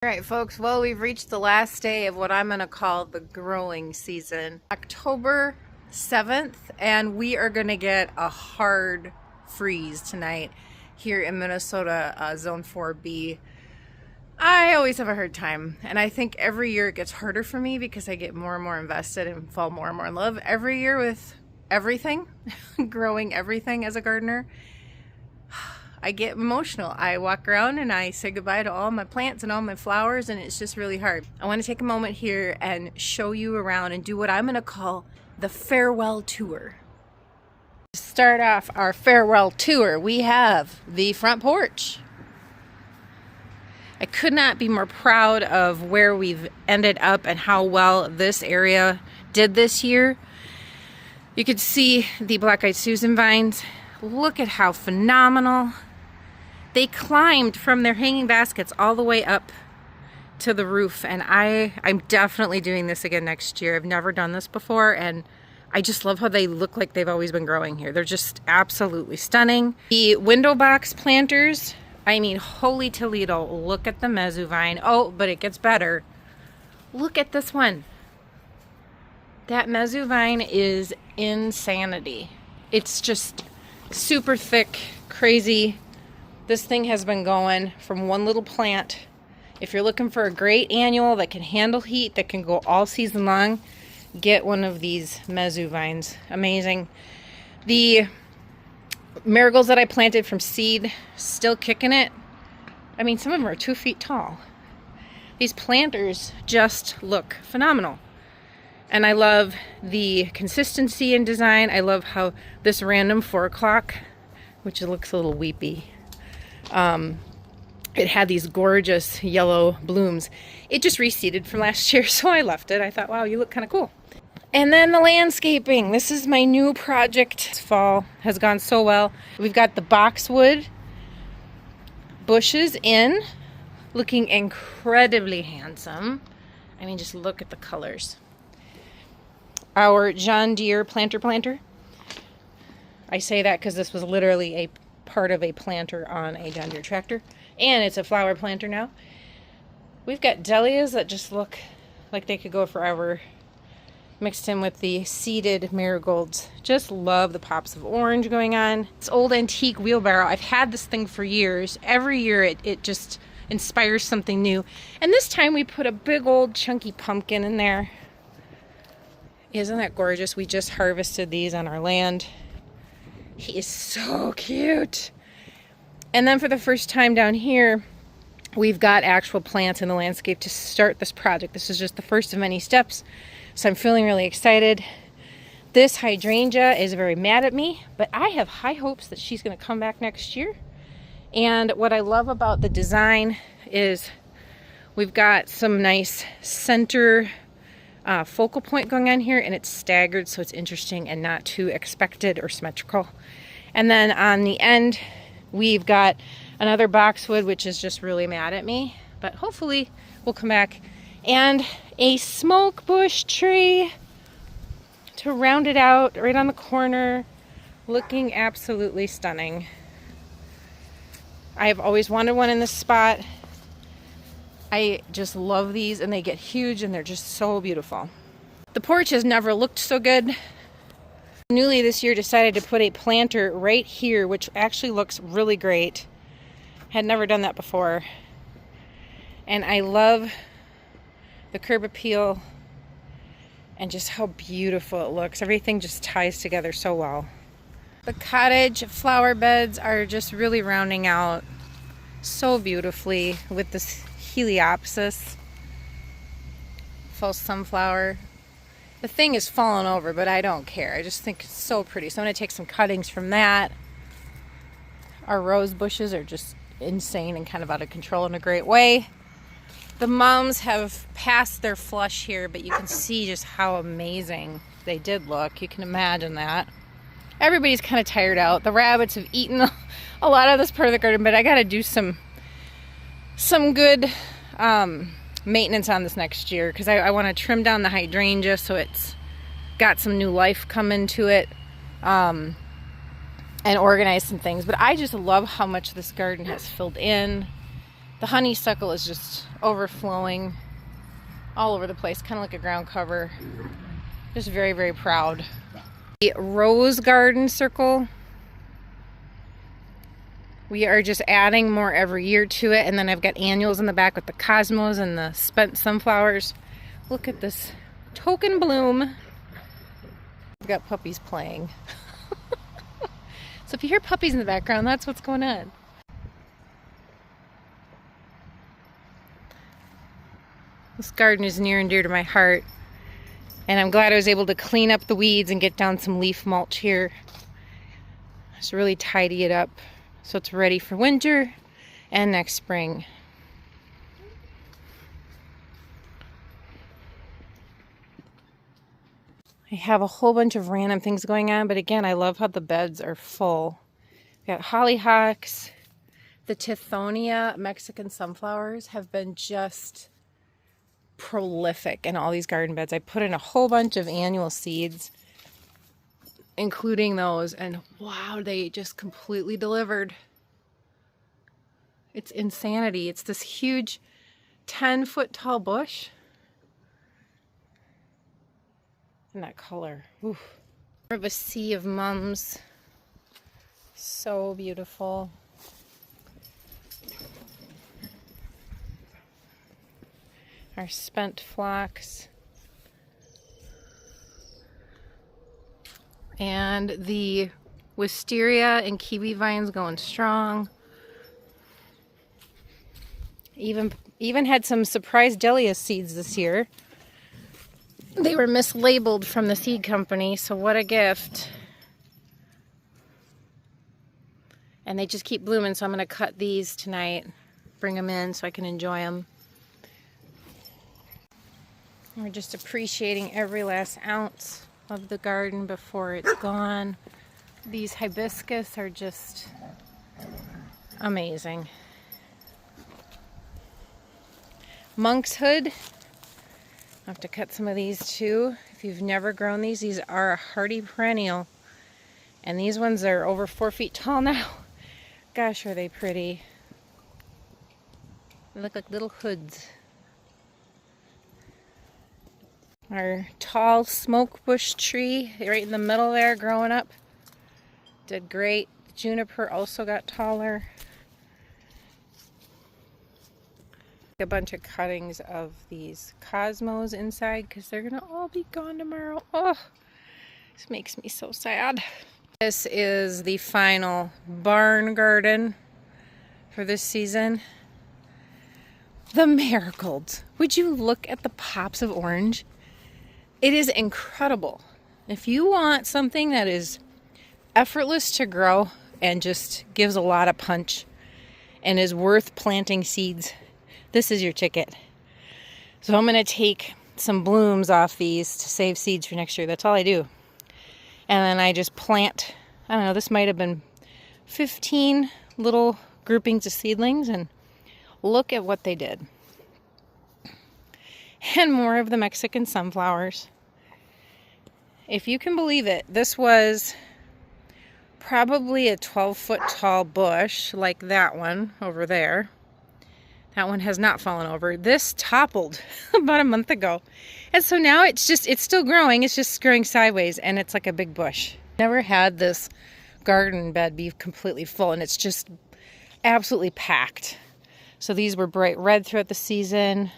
All right, folks, well, we've reached the last day of what I'm going to call the growing season. October 7th, and we are going to get a hard freeze tonight here in Minnesota, Zone 4B. I always have a hard time, and I think every year it gets harder for me because I get more and more invested and fall more and more in love every year with everything, growing everything as a gardener. I get emotional. I walk around and I say goodbye to all my plants and all my flowers, and it's just really hard. I want to take a moment here and show you around and do what I'm going to call the farewell tour. To start off our farewell tour, we have the front porch. I could not be more proud of where we've ended up and how well this area did this year. You could see the black-eyed Susan vines. Look at how phenomenal. They climbed from their hanging baskets all the way up to the roof, and I'm definitely doing this again next year. I've never done this before, and I just love how they look like they've always been growing here. They're just absolutely stunning. The window box planters, I mean, holy Toledo, look at the mezuvine. Oh, but it gets better. Look at this one. That mezuvine is insanity. It's just super thick, crazy. This thing has been going from one little plant. If you're looking for a great annual that can handle heat, that can go all season long, get one of these mezuvines. Amazing. The marigolds that I planted from seed, still kicking it. I mean, some of them are 2 feet tall. These planters just look phenomenal. And I love the consistency in design. I love how this random 4 o'clock, which looks a little weepy, it had these gorgeous yellow blooms. It just reseeded from last year, so I left it. I thought, wow, you look kind of cool. And then the landscaping. This is my new project. This fall has gone so well. We've got the boxwood bushes in, looking incredibly handsome. I mean, just look at the colors. Our John Deere planter. I say that because this was literally a part of a planter on a John Deere tractor, and it's a flower planter now. We've got dahlias that just look like they could go forever, mixed in with the seeded marigolds. Just love the pops of orange going on. This old antique wheelbarrow, I've had this thing for years. Every year it just inspires something new, and this time we put a big old chunky pumpkin in there. Isn't that gorgeous? We just harvested these on our land. He is so cute. And then for the first time down here, we've got actual plants in the landscape to start this project. This is just the first of many steps, so I'm feeling really excited. This hydrangea is very mad at me, but I have high hopes that she's going to come back next year. And what I love about the design is we've got some nice center focal point going on here, and it's staggered, so it's interesting and not too expected or symmetrical. And then on the end, we've got another boxwood, which is just really mad at me, but hopefully we'll come back. And a smoke bush tree to round it out right on the corner, looking absolutely stunning. I've always wanted one in this spot. I just love these, and they get huge, and they're just so beautiful. The porch has never looked so good. Newly this year decided to put a planter right here, which actually looks really great. Had never done that before. And I love the curb appeal and just how beautiful it looks. Everything just ties together so well. The cottage flower beds are just really rounding out so beautifully with this Heliopsis, false sunflower. The thing is falling over, but I don't care. I just think it's so pretty. So I'm going to take some cuttings from that. Our rose bushes are just insane and kind of out of control in a great way. The mums have passed their flush here, but you can see just how amazing they did look. You can imagine that. Everybody's kind of tired out. The rabbits have eaten a lot of this part of the garden, but I got to do some good maintenance on this next year, because I want to trim down the hydrangea so it's got some new life coming to it, and organize some things. But I just love how much this garden has filled in. The honeysuckle is just overflowing all over the place, kind of like a ground cover. Just very, very proud. The rose garden circle, we are just adding more every year to it. And then I've got annuals in the back with the cosmos and the spent sunflowers. Look at this token bloom. I've got puppies playing. So if you hear puppies in the background, that's what's going on. This garden is near and dear to my heart, and I'm glad I was able to clean up the weeds and get down some leaf mulch here. Just really tidy it up so it's ready for winter and next spring. I have a whole bunch of random things going on, but again, I love how the beds are full. We got hollyhocks. The Tithonia Mexican sunflowers have been just prolific in all these garden beds. I put in a whole bunch of annual seeds, including those, and wow, they just completely delivered. It's insanity. It's this huge 10-foot tall bush. And that color. Oof. More of a sea of mums. So beautiful. Our spent phlox. And the wisteria and kiwi vines going strong. Even had some surprise dahlia seeds this year. They were mislabeled from the seed company, so what a gift. And they just keep blooming, so I'm going to cut these tonight, bring them in so I can enjoy them. We're just appreciating every last ounce of the garden before it's gone. These hibiscus are just amazing. Monkshood. I'll have to cut some of these too. If you've never grown these are a hardy perennial. And these ones are over 4 feet tall now. Gosh, are they pretty. They look like little hoods. Our tall smoke bush tree right in the middle there growing up did great. Juniper also got taller. A bunch of cuttings of these cosmos inside because they're gonna all be gone tomorrow. Oh, this makes me so sad. This is the final barn garden for this season. The marigolds. Would you look at the pops of orange? It is incredible. If you want something that is effortless to grow and just gives a lot of punch and is worth planting seeds, this is your ticket. So I'm going to take some blooms off these to save seeds for next year. That's all I do. And then I just plant, I don't know, this might have been 15 little groupings of seedlings, and look at what they did. And more of the Mexican sunflowers. If you can believe it, this was probably a 12-foot tall bush like that one over there. That one has not fallen over. This toppled about a month ago. And so now it's still growing. It's just growing sideways, and it's like a big bush. Never had this garden bed be completely full, and it's just absolutely packed. So these were bright red throughout the season,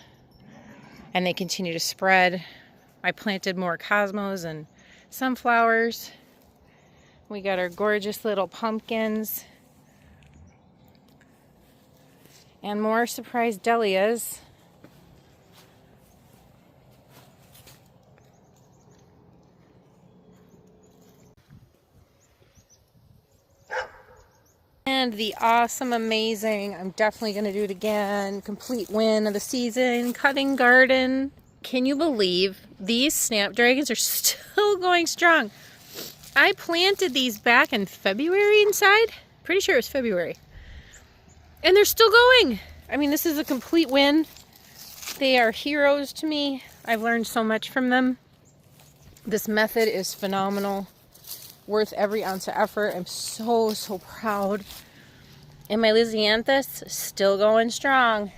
and they continue to spread. I planted more cosmos and sunflowers. We got our gorgeous little pumpkins. And more surprise dahlias. And the awesome, amazing, I'm definitely going to do it again, complete win of the season, cutting garden. Can you believe these snapdragons are still going strong? I planted these back in February inside. Pretty sure it was February. And they're still going. I mean, this is a complete win. They are heroes to me. I've learned so much from them. This method is phenomenal. Worth every ounce of effort. I'm so, so proud. And my Lysianthus still going strong.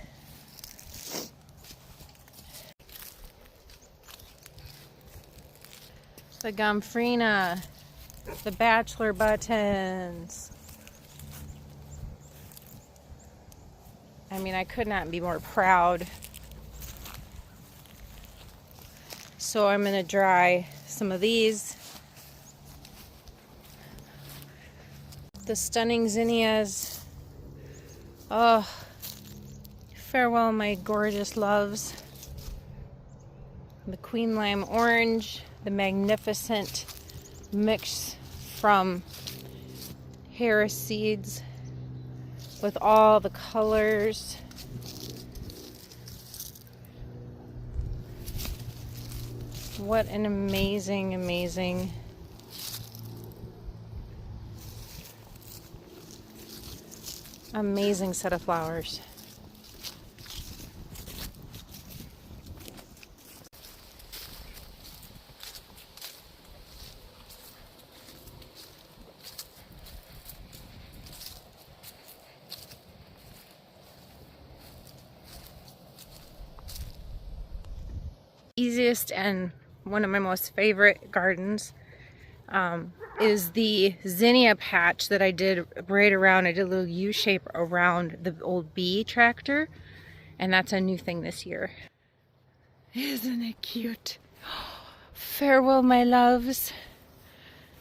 The Gomphrena, the bachelor buttons. I mean, I could not be more proud. So I'm going to dry some of these. The stunning zinnias. Oh, farewell, my gorgeous loves. The queen lime orange, the magnificent mix from Harris seeds with all the colors. What an amazing, amazing amazing set of flowers. Easiest and one of my most favorite gardens is the zinnia patch that I did right around. I did a little U shape around the old bee tractor, and that's a new thing this year. Isn't it cute? Farewell, my loves.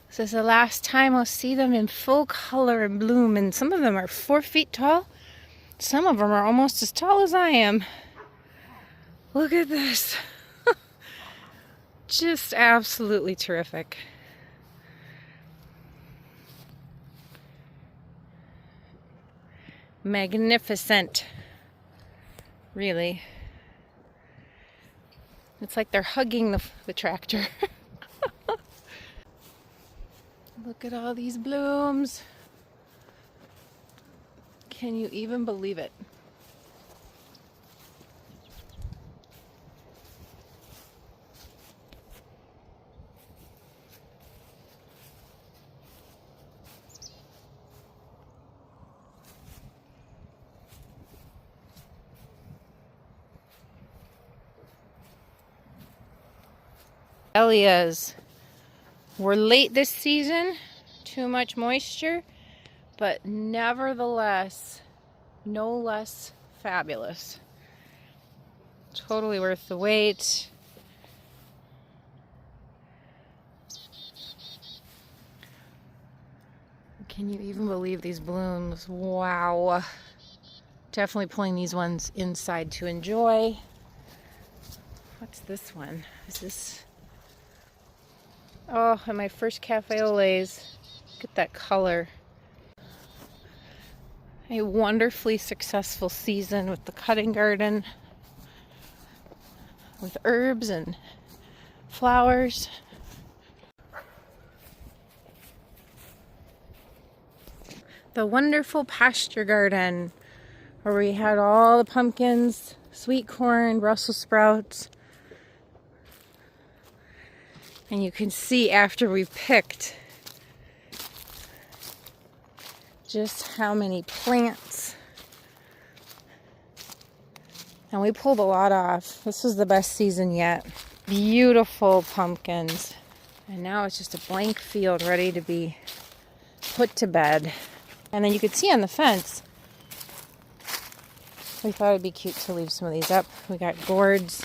This is the last time I'll see them in full color and bloom, and some of them are 4 feet tall. Some of them are almost as tall as I am. Look at this. Just absolutely terrific. Magnificent. Really. It's like they're hugging the tractor. Look at all these blooms. Can you even believe it? Dahlias were late this season, too much moisture, but nevertheless, no less fabulous. Totally worth the wait. Can you even believe these blooms? Wow. Definitely pulling these ones inside to enjoy. What's this one? Is this... Oh, and my first cafe au laits. Look at that color. A wonderfully successful season with the cutting garden, with herbs and flowers. The wonderful pasture garden where we had all the pumpkins, sweet corn, Brussels sprouts. And you can see after we picked just how many plants. And we pulled a lot off. This was the best season yet. Beautiful pumpkins. And now it's just a blank field ready to be put to bed. And then you could see on the fence, we thought it'd be cute to leave some of these up. We got gourds